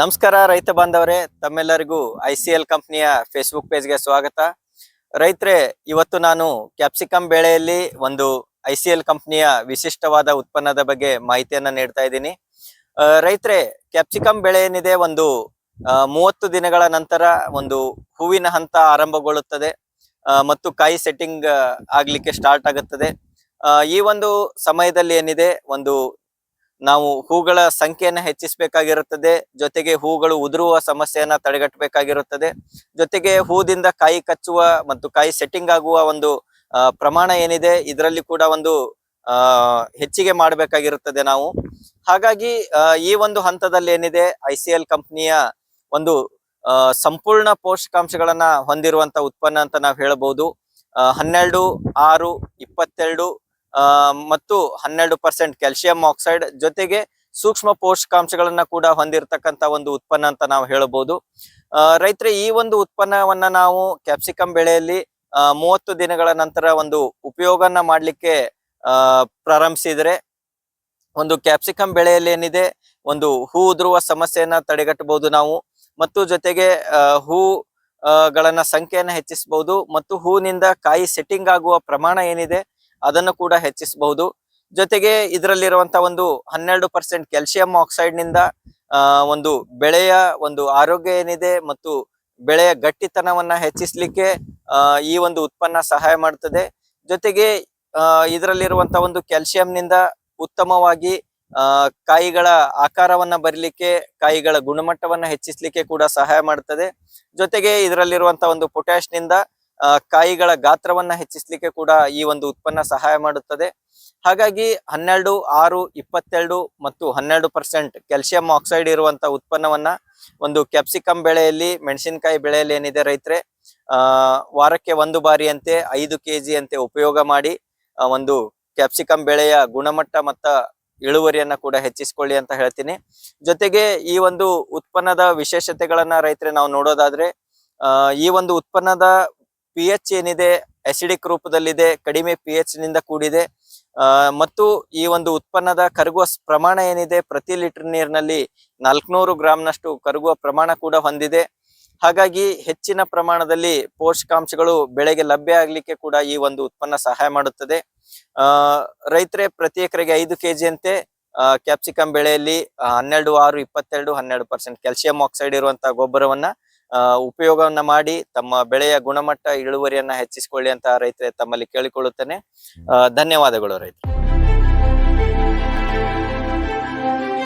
ನಮಸ್ಕಾರ ರೈತ ಬಾಂಧವರೇ, ತಮ್ಮೆಲ್ಲರಿಗೂ ICL ಕಂಪನಿಯ ಫೇಸ್ಬುಕ್ ಪೇಜ್ಗೆ ಸ್ವಾಗತ. ರೈತರೇ, ಇವತ್ತು ನಾನು ಕ್ಯಾಪ್ಸಿಕಮ್ ಬೆಳೆಯಲ್ಲಿ ಒಂದು ICL ಕಂಪನಿಯ ವಿಶಿಷ್ಟವಾದ ಉತ್ಪನ್ನದ ಬಗ್ಗೆ ಮಾಹಿತಿಯನ್ನ ನೀಡ್ತಾ ಇದ್ದೀನಿ. ರೈತರೇ, ಕ್ಯಾಪ್ಸಿಕಮ್ ಬೆಳೆ ಏನಿದೆ ಒಂದು 30 ದಿನಗಳ ನಂತರ ಒಂದು ಹೂವಿನ ಹಂತ ಆರಂಭಗೊಳ್ಳುತ್ತದೆ ಮತ್ತು ಕಾಯಿ ಸೆಟ್ಟಿಂಗ್ ಆಗ್ಲಿಕ್ಕೆ ಸ್ಟಾರ್ಟ್ ಆಗುತ್ತದೆ. ಈ ಒಂದು ಸಮಯದಲ್ಲಿ ಏನಿದೆ ಒಂದು ನಾವು ಹೂಗಳ ಸಂಖ್ಯೆಯನ್ನು ಹೆಚ್ಚಿಸಬೇಕಾಗಿರುತ್ತದೆ. ಜೊತೆಗೆ ಹೂಗಳು ಉದುರುವ ಸಮಸ್ಯೆಯನ್ನ ತಡೆಗಟ್ಟಬೇಕಾಗಿರುತ್ತದೆ. ಜೊತೆಗೆ ಹೂದಿಂದ ಕಾಯಿ ಕಚ್ಚುವ ಮತ್ತು ಕಾಯಿ ಸೆಟ್ಟಿಂಗ್ ಆಗುವ ಒಂದು ಪ್ರಮಾಣ ಏನಿದೆ ಇದರಲ್ಲಿ ಕೂಡ ಒಂದು ಹೆಚ್ಚಿಗೆ ಮಾಡಬೇಕಾಗಿರುತ್ತದೆ ನಾವು. ಹಾಗಾಗಿ ಈ ಒಂದು ಹಂತದಲ್ಲಿ ಏನಿದೆ ICL ಕಂಪನಿಯ ಒಂದು ಸಂಪೂರ್ಣ ಪೋಷಕಾಂಶಗಳನ್ನ ಹೊಂದಿರುವಂತ ಉತ್ಪನ್ನ ಅಂತ ನಾವು ಹೇಳಬಹುದು. 12, 6, 22 ಮತ್ತು 12% ಕ್ಯಾಲ್ಸಿಯಂ ಆಕ್ಸೈಡ್ ಜೊತೆಗೆ ಸೂಕ್ಷ್ಮ ಪೋಷಕಾಂಶಗಳನ್ನ ಕೂಡ ಹೊಂದಿರತಕ್ಕಂತ ಒಂದು ಉತ್ಪನ್ನ ಅಂತ ನಾವು ಹೇಳಬಹುದು. ರೈತರೇ, ಈ ಒಂದು ಉತ್ಪನ್ನವನ್ನ ನಾವು ಕ್ಯಾಪ್ಸಿಕಮ್ ಬೆಳೆಯಲ್ಲಿ 30 ದಿನಗಳ ನಂತರ ಒಂದು ಉಪಯೋಗನ ಮಾಡ್ಲಿಕ್ಕೆ ಪ್ರಾರಂಭಿಸಿದ್ರೆ ಒಂದು ಕ್ಯಾಪ್ಸಿಕಮ್ ಬೆಳೆಯಲ್ಲಿ ಏನಿದೆ ಒಂದು ಹೂ ಉದುರುವ ಸಮಸ್ಯೆಯನ್ನ ತಡೆಗಟ್ಟಬಹುದು ನಾವು. ಮತ್ತು ಜೊತೆಗೆ ಹೂ ಗಳನ್ನ ಸಂಖ್ಯೆಯನ್ನ ಹೆಚ್ಚಿಸಬಹುದು ಮತ್ತು ಹೂನಿಂದ ಕಾಯಿ ಸೆಟ್ಟಿಂಗ್ ಆಗುವ ಪ್ರಮಾಣ ಏನಿದೆ ಅದನ್ನು ಕೂಡ ಹೆಚ್ಚಿಸಬಹುದು. ಜೊತೆಗೆ ಇದರಲ್ಲಿರುವಂತ ಒಂದು 12% ಕ್ಯಾಲ್ಸಿಯಂ ಆಕ್ಸೈಡ್ ನಿಂದ ಒಂದು ಬೆಳೆಯ ಒಂದು ಆರೋಗ್ಯ ಏನಿದೆ ಮತ್ತು ಬೆಳೆಯ ಗಟ್ಟಿತನವನ್ನ ಹೆಚ್ಚಿಸಲಿಕ್ಕೆ ಈ ಒಂದು ಉತ್ಪನ್ನ ಸಹಾಯ ಮಾಡುತ್ತದೆ. ಜೊತೆಗೆ ಇದರಲ್ಲಿರುವಂತ ಒಂದು ಕ್ಯಾಲ್ಸಿಯಂ ನಿಂದ ಉತ್ತಮವಾಗಿ ಕಾಯಿಗಳ ಆಕಾರವನ್ನ ಬರಲಿಕ್ಕೆ, ಕಾಯಿಗಳ ಗುಣಮಟ್ಟವನ್ನ ಹೆಚ್ಚಿಸಲಿಕ್ಕೆ ಕೂಡ ಸಹಾಯ ಮಾಡುತ್ತದೆ. ಜೊತೆಗೆ ಇದರಲ್ಲಿರುವಂತ ಒಂದು ಪೊಟ್ಯಾಶ್ ನಿಂದ ಕಾಯಿಗಳ ಗಾತ್ರವನ್ನ ಹೆಚ್ಚಿಸಲಿಕ್ಕೆ ಕೂಡ ಈ ಒಂದು ಉತ್ಪನ್ನ ಸಹಾಯ ಮಾಡುತ್ತದೆ. ಹಾಗಾಗಿ 12, 6, 22 ಮತ್ತು 12% ಕ್ಯಾಲ್ಸಿಯಂ ಆಕ್ಸೈಡ್ ಇರುವಂತ ಉತ್ಪನ್ನವನ್ನ ಒಂದು ಕ್ಯಾಪ್ಸಿಕಮ್ ಬೆಳೆಯಲ್ಲಿ, ಮೆಣಸಿನಕಾಯಿ ಬೆಳೆಯಲ್ಲಿ ಏನಿದೆ ರೈತರೆ ವಾರಕ್ಕೆ 1 ಬಾರಿಯಂತೆ 5 kg ಅಂತೆ ಉಪಯೋಗ ಮಾಡಿ ಒಂದು ಕ್ಯಾಪ್ಸಿಕಮ್ ಬೆಳೆಯ ಗುಣಮಟ್ಟ ಮತ್ತ ಇಳುವರಿಯನ್ನ ಕೂಡ ಹೆಚ್ಚಿಸಿಕೊಳ್ಳಿ ಅಂತ ಹೇಳ್ತೀನಿ. ಜೊತೆಗೆ ಈ ಒಂದು ಉತ್ಪನ್ನದ ವಿಶೇಷತೆಗಳನ್ನ ರೈತರೆ ನಾವು ನೋಡೋದಾದ್ರೆ ಈ ಒಂದು ಉತ್ಪನ್ನದ pH ಏನಿದೆ ಅಸಿಡಿಕ್ ರೂಪದಲ್ಲಿದೆ, ಕಡಿಮೆ pH ನಿಂದ ಕೂಡಿದೆ ಮತ್ತು ಈ ಒಂದು ಉತ್ಪನ್ನದ ಕರಗುವ ಪ್ರಮಾಣ ಏನಿದೆ ಪ್ರತಿ ಲೀಟರ್ ನೀರಿನಲ್ಲಿ 400 ಗ್ರಾಂನಷ್ಟು ಕರಗುವ ಪ್ರಮಾಣ ಕೂಡ ಹೊಂದಿದೆ. ಹಾಗಾಗಿ ಹೆಚ್ಚಿನ ಪ್ರಮಾಣದಲ್ಲಿ ಪೋಷಕಾಂಶಗಳು ಬೆಳೆಗೆ ಲಭ್ಯ ಆಗ್ಲಿಕ್ಕೆ ಕೂಡ ಈ ಒಂದು ಉತ್ಪನ್ನ ಸಹಾಯ ಮಾಡುತ್ತದೆ. ರೈತರೇ, ಪ್ರತಿ ಎಕರೆಗೆ 5 kg ಅಂತೆ ಕ್ಯಾಪ್ಸಿಕಮ್ ಬೆಳೆಯಲ್ಲಿ 12, 6, 22, 12% ಕ್ಯಾಲ್ಸಿಯಂ ಆಕ್ಸೈಡ್ ಇರುವಂತಹ ಗೊಬ್ಬರವನ್ನ ಉಪಯೋಗವನ್ನ ಮಾಡಿ ತಮ್ಮ ಬೆಳೆಯ ಗುಣಮಟ್ಟ ಇಳುವರಿಯನ್ನ ಹೆಚ್ಚಿಸಿಕೊಳ್ಳಿ ಅಂತ ರೈತರೇ ತಮ್ಮಲ್ಲಿ ಕೇಳಿಕೊಳ್ಳುತ್ತೇನೆ. ಧನ್ಯವಾದಗಳು ರೈತರು.